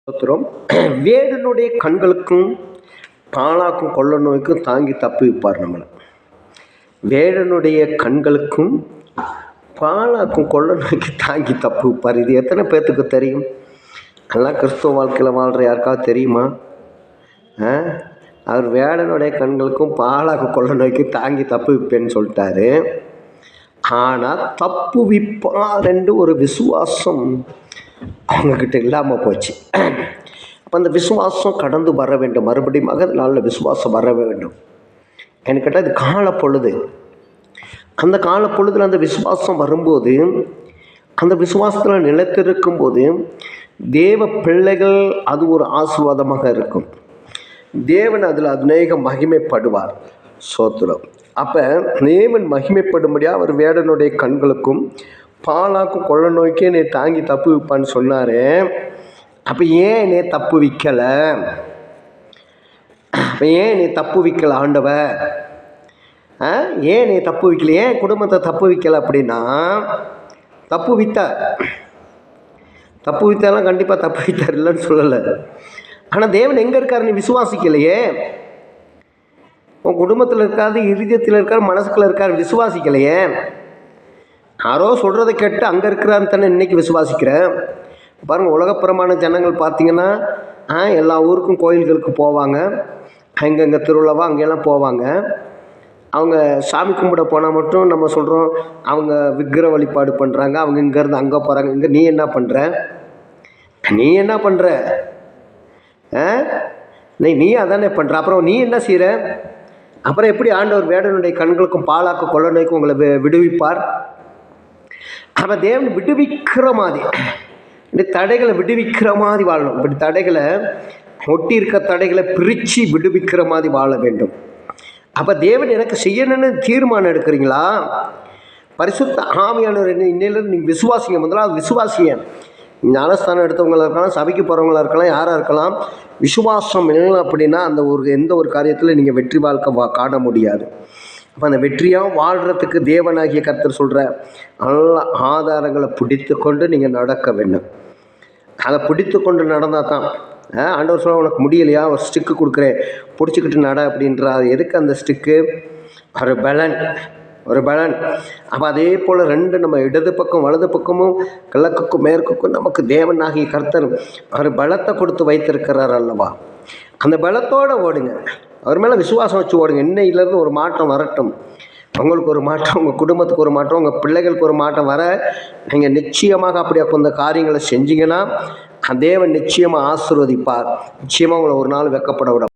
ஸ்தோத்திரம். வேடனுடைய கண்களுக்கும் பாழாக்கும் கொள்ள நோய்க்கும் தாங்கி தப்புவிப்பார் நம்மளை. வேடனுடைய கண்களுக்கும் பாழாக்கும் கொள்ள நோய்க்கு தாங்கி தப்புவிப்பார். இது எத்தனை பேர்த்துக்கு தெரியும்? எல்லாம் கிறிஸ்துவ வாழ்க்கையில் வாழ்கிற யாருக்காவது தெரியுமா? அவர் வேடனுடைய கண்களுக்கும் பாழாக்கும் கொள்ள நோய்க்கு தாங்கி தப்புவிப்பேன்னு சொல்லிட்டாரு. ஆனால் தப்புவிப்பார் என்று ஒரு விசுவாசம் அவங்கக்கிட்ட இல்லாமல் போச்சு. அப்போ அந்த விசுவாசம் கடந்து வர வேண்டும். மறுபடியும் அதனால விசுவாசம் வர வேண்டும். எனக்கு கேட்டால் அது காலப்பொழுது. அந்த காலப்பொழுதில் அந்த விசுவாசம் வரும்போது, அந்த விசுவாசத்தில் நிலைத்திருக்கும் போது தேவ பிள்ளைகள் அது ஒரு ஆசீர்வாதமாக இருக்கும். தேவன் அதில் அநேக மகிமைப்படுவார். ஸ்தோத்திரம். அப்போ தேவன் மகிமைப்படும்படியாக அவர் வேடனுடைய கண்களுக்கும் பாலாக்கும் கொள்ள நோய்க்கே நீ தாங்கி தப்பு வைப்பான்னு சொன்னார். அப்போ ஏன் நீ தப்பு வைக்கலை? அப்போ ஏன் நீ தப்பு வைக்கலை ஆண்டவர்? ஏன் நீ தப்பு வைக்கல? ஏன் குடும்பத்தை தப்பு வைக்கலை? அப்படின்னா தப்பு வித்தாலாம் கண்டிப்பாக தப்பு வித்தார், இல்லைன்னு சொல்லலை. ஆனால் தேவன் எங்கே இருக்கார்? நீ விசுவாசிக்கலையே. உன் குடும்பத்தில் இருக்காது, இருதயத்தில் இருக்கார், மனசுக்குள்ளே இருக்கார், விசுவாசிக்கலையே. யாரோ சொல்கிறத கேட்டு அங்கே இருக்கிறான்னு தானே இன்றைக்கி விசுவாசிக்கிறேன். பாருங்கள், உலகப்புறமான ஜனங்கள் பார்த்திங்கன்னா எல்லா ஊருக்கும் கோயில்களுக்கு போவாங்க. எங்கெங்கே திருவிழாவோ அங்கெல்லாம் போவாங்க. அவங்க சாமி கும்பிட போனால் மட்டும் நம்ம சொல்கிறோம் அவங்க விக்கிர வழிபாடு பண்ணுறாங்க, அவங்க இங்கேருந்து அங்கே போகிறாங்க. இங்கே நீ என்ன பண்ணுற? நீ அதானே பண்ணுற. அப்புறம் நீ என்ன செய்கிற? அப்புறம் எப்படி ஆண்டவர் வேடனுடைய கண்களுக்கும் பாலாக்கும் கொள்ள நோய்க்கும் உங்களை விடுவிப்பார்? அவன் தேவன் விடுவிக்கிற மாதிரி, இப்படி தடைகளை விடுவிக்கிற மாதிரி வாழணும். இப்படி தடைகளை ஒட்டி இருக்க தடைகளை பிரித்து விடுவிக்கிற மாதிரி வாழ வேண்டும். அப்போ தேவன் எனக்கு செய்யணும்னு தீர்மானம் எடுக்கிறீங்களா? பரிசுத்த ஆவியானவர் இன்னையிலேருந்து நீங்கள் விசுவாசிங்க. முதல்ல விசுவாசிங்க. ஞானஸ்தானம் எடுத்தவங்களாக இருக்கலாம், சபைக்கு போகிறவங்களாக இருக்கலாம், யாராக இருக்கலாம். விசுவாசம் இல்லை அப்படின்னா அந்த எந்த ஒரு காரியத்தில் நீங்கள் வெற்றி வாழ்க்கை காண முடியாது. அப்போ அந்த வெற்றியாக வாழ்கிறதுக்கு தேவனாகிய கர்த்தர் சொல்கிற நல்ல ஆதாரங்களை பிடித்து கொண்டு நீங்கள் நடக்க வேண்டும். அதை பிடித்து கொண்டு நடந்தால் தான் ஆண்டவர் சொல்ல, உனக்கு முடியலையா ஒரு ஸ்டிக்கு கொடுக்குறேன், பிடிச்சிக்கிட்டு நட அப்படின்றார். எதுக்கு அந்த ஸ்டிக்கு? ஒரு பலன். அப்போ அதே போல் ரெண்டு நம்ம இடது பக்கம் வலது பக்கமும் கிழக்குக்கும் மேற்குக்கும் நமக்கு தேவனாகிய கர்த்தர் அவர் பலத்தை கொடுத்து வைத்திருக்கிறார் அல்லவா? அந்த பலத்தோடு ஓடுங்க. அவர் மேலே விசுவாசம் வச்சு ஓடுங்க. இன்னையிலேருந்து ஒரு மாற்றம் வரட்டும். உங்களுக்கு ஒரு மாற்றம், உங்கள் குடும்பத்துக்கு ஒரு மாற்றம், உங்கள் பிள்ளைகளுக்கு ஒரு மாற்றம் வர நீங்கள் நிச்சயமாக அப்படி அந்த காரியங்களை செஞ்சீங்கன்னா தேவன் நிச்சயமாக ஆசீர்வதிப்பார். நிச்சயமாக உங்களை ஒரு நாள் வெட்கப்பட விட